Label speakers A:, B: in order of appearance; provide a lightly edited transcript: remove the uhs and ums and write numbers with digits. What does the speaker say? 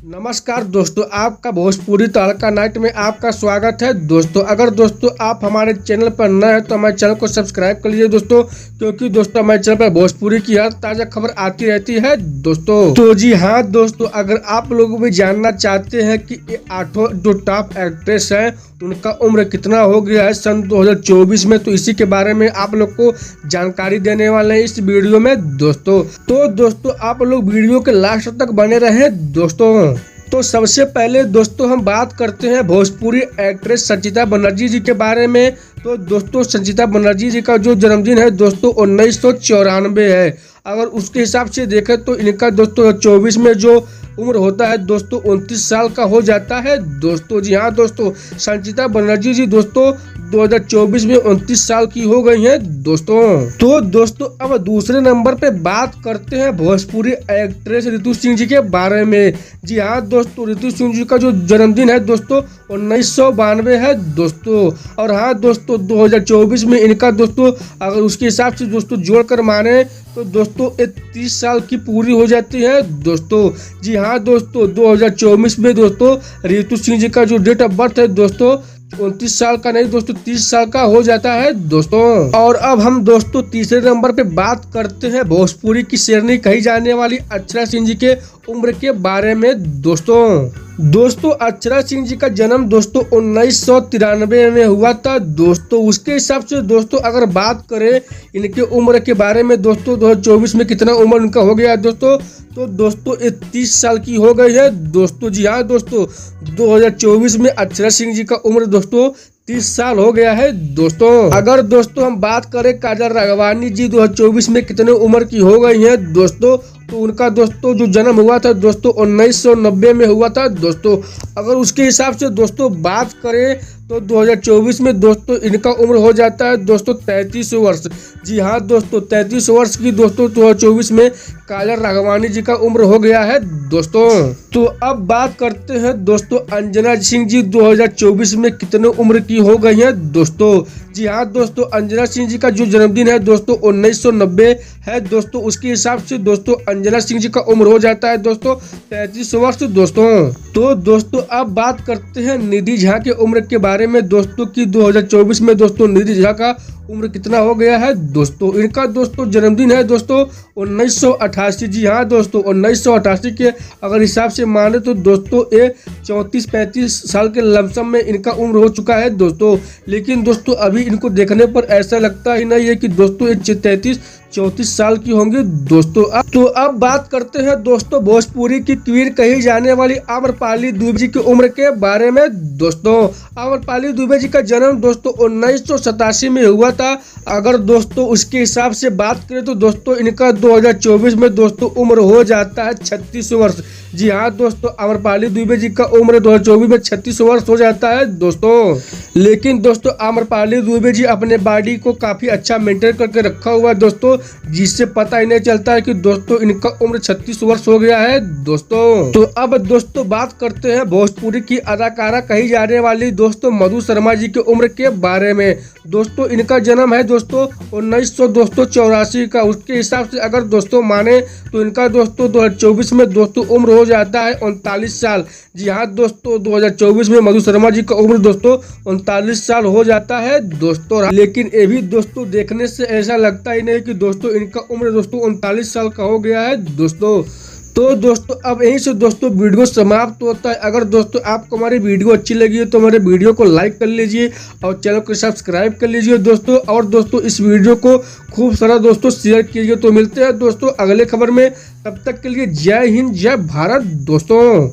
A: नमस्कार दोस्तों, आपका भोजपुरी तड़का नाइट में आपका स्वागत है। दोस्तों अगर दोस्तों आप हमारे चैनल पर नए हैं तो हमारे चैनल को सब्सक्राइब कर लीजिए दोस्तों, क्योंकि दोस्तों हमारे चैनल पर भोजपुरी की हर ताज़ा खबर आती रहती है दोस्तों। तो जी हाँ दोस्तों, अगर आप लोग भी जानना चाहते हैं कि ये 8 जो टॉप एक्ट्रेस हैं उनका उम्र कितना हो गया है सन 2024 में, तो इसी के बारे में आप लोग को जानकारी देने वाले हैं इस वीडियो में दोस्तों। तो दोस्तों आप लोग वीडियो के लास्ट तक बने रहे दोस्तों। तो सबसे पहले दोस्तों हम बात करते हैं भोजपुरी एक्ट्रेस संचिता बनर्जी जी के बारे में। तो दोस्तों संचिता बनर्जी जी का जो जन्मदिन है दोस्तों 1994 है। अगर उसके हिसाब से देखें तो इनका दोस्तों 24 में जो उम्र होता है दोस्तों 29 साल का हो जाता है दोस्तों। जी हाँ दोस्तों, संचिता बनर्जी जी दोस्तों 2024 में 29 साल की हो गई हैं दोस्तों। तो दोस्तों अब दूसरे नंबर पे बात करते हैं भोजपुरी एक्ट्रेस ऋतु सिंह जी के बारे में। जी हाँ दोस्तों, ऋतु सिंह जी का जो जन्मदिन है दोस्तों 1992 है दोस्तों। और हाँ दोस्तों 2024 में इनका दोस्तों अगर उसके हिसाब से दोस्तों जोड़कर माने तो दोस्तों 30 साल की पूरी हो जाती है दोस्तों। जी हाँ दोस्तों, 2024 में दोस्तों ऋतु सिंह जी का जो डेट ऑफ बर्थ है दोस्तों 29 साल का नहीं दोस्तों 30 साल का हो जाता है दोस्तों। और अब हम दोस्तों तीसरे नंबर पे बात करते हैं भोजपुरी की शेरनी कही जाने वाली अक्षरा सिंह जी के उम्र के बारे में दोस्तों अक्षरा सिंह जी का जन्म दोस्तों 1993 में हुआ था दोस्तों। उसके हिसाब से दोस्तों अगर बात करें इनके उम्र के बारे में दोस्तों 2024 में कितना उम्र उनका हो गया दोस्तों, तो दोस्तों 30 साल की हो गई है दोस्तों। जी हाँ दोस्तों, 2024 में अक्षरा सिंह जी का उम्र दोस्तों 30 साल हो गया है दोस्तों। अगर दोस्तों हम बात करें काजल राघवानी जी 2024 में कितने उम्र की हो गई हैं दोस्तों, तो उनका दोस्तों जो जन्म हुआ था दोस्तों 1990 में हुआ था दोस्तों। अगर उसके हिसाब से दोस्तों बात करें तो 2024 में दोस्तों इनका उम्र हो जाता है दोस्तों 33 वर्ष। जी हाँ दोस्तों, 33 वर्ष की दोस्तों 2024 में काजल राघवानी जी का उम्र हो गया है दोस्तों। तो अब बात करते हैं दोस्तों अंजना सिंह जी 2024 में कितने उम्र की हो गई है दोस्तों। जी हाँ दोस्तों, अंजना सिंह जी का जो जन्मदिन है दोस्तों 1990 है दोस्तों। उसके हिसाब से दोस्तों अंजना सिंह जी का उम्र हो जाता है दोस्तों 33 वर्ष दोस्तों। तो दोस्तों अब बात करते हैं निधि झा के उम्र के बारे में दोस्तों कि 2024 में दोस्तों निधि झा का उम्र कितना हो गया है दोस्तों। इनका दोस्तों जन्मदिन है दोस्तों 1988। जी हाँ दोस्तों, 1988 के अगर हिसाब से माने तो दोस्तों ये 34-35 साल के लमसम में इनका उम्र हो चुका है दोस्तों। लेकिन दोस्तों अभी इनको देखने पर ऐसा लगता ही नहीं है कि दोस्तों ये 34 साल की होंगी दोस्तों। तो अब बात करते हैं दोस्तों भोजपुरी की क्वीन कही जाने वाली आम्रपाली दुबे जी की उम्र के बारे में दोस्तों। आम्रपाली दुबे जी का जन्म दोस्तों 1987 में हुआ था। अगर दोस्तों उसके हिसाब से बात करें तो दोस्तों इनका 2024 में दोस्तों उम्र हो जाता है 36 वर्ष। जी हाँ दोस्तों, आम्रपाली दुबे जी का उम्र 2024 में 36 वर्ष हो जाता है दोस्तों। लेकिन दोस्तों आम्रपाली दुबे जी अपने बॉडी को काफी अच्छा मेंटेन करके रखा हुआ है दोस्तों, जिससे पता ही नहीं चलता है कि दोस्तों इनका उम्र 36 वर्ष हो गया है दोस्तों। तो अब दोस्तों बात करते हैं भोजपुरी की अदाकारा कही जाने वाली दोस्तों मधु शर्मा जी की उम्र के बारे में दोस्तों। इनका जन्म है दोस्तों 1984 का। उसके हिसाब से अगर दोस्तों माने तो इनका दोस्तों 2024 में दोस्तों उम्र हो जाता है 39 साल। जी हाँ दोस्तों, 2024 में मधु शर्मा जी का उम्र दोस्तों 39 साल हो जाता है दोस्तों। लेकिन ये भी दोस्तों देखने से ऐसा लगता ही नहीं कि दोस्तों इनका उम्र दोस्तों 39 साल का हो गया है दोस्तों। तो दोस्तों अब यहीं से दोस्तों वीडियो समाप्त होता है। अगर दोस्तों आपको हमारी वीडियो अच्छी लगी है तो हमारे वीडियो को लाइक कर लीजिए और चैनल को सब्सक्राइब कर लीजिए दोस्तों। और दोस्तों इस वीडियो को खूब सारा दोस्तों शेयर कीजिए। तो मिलते हैं दोस्तों अगले खबर में, तब तक के लिए जय हिंद जय भारत दोस्तों।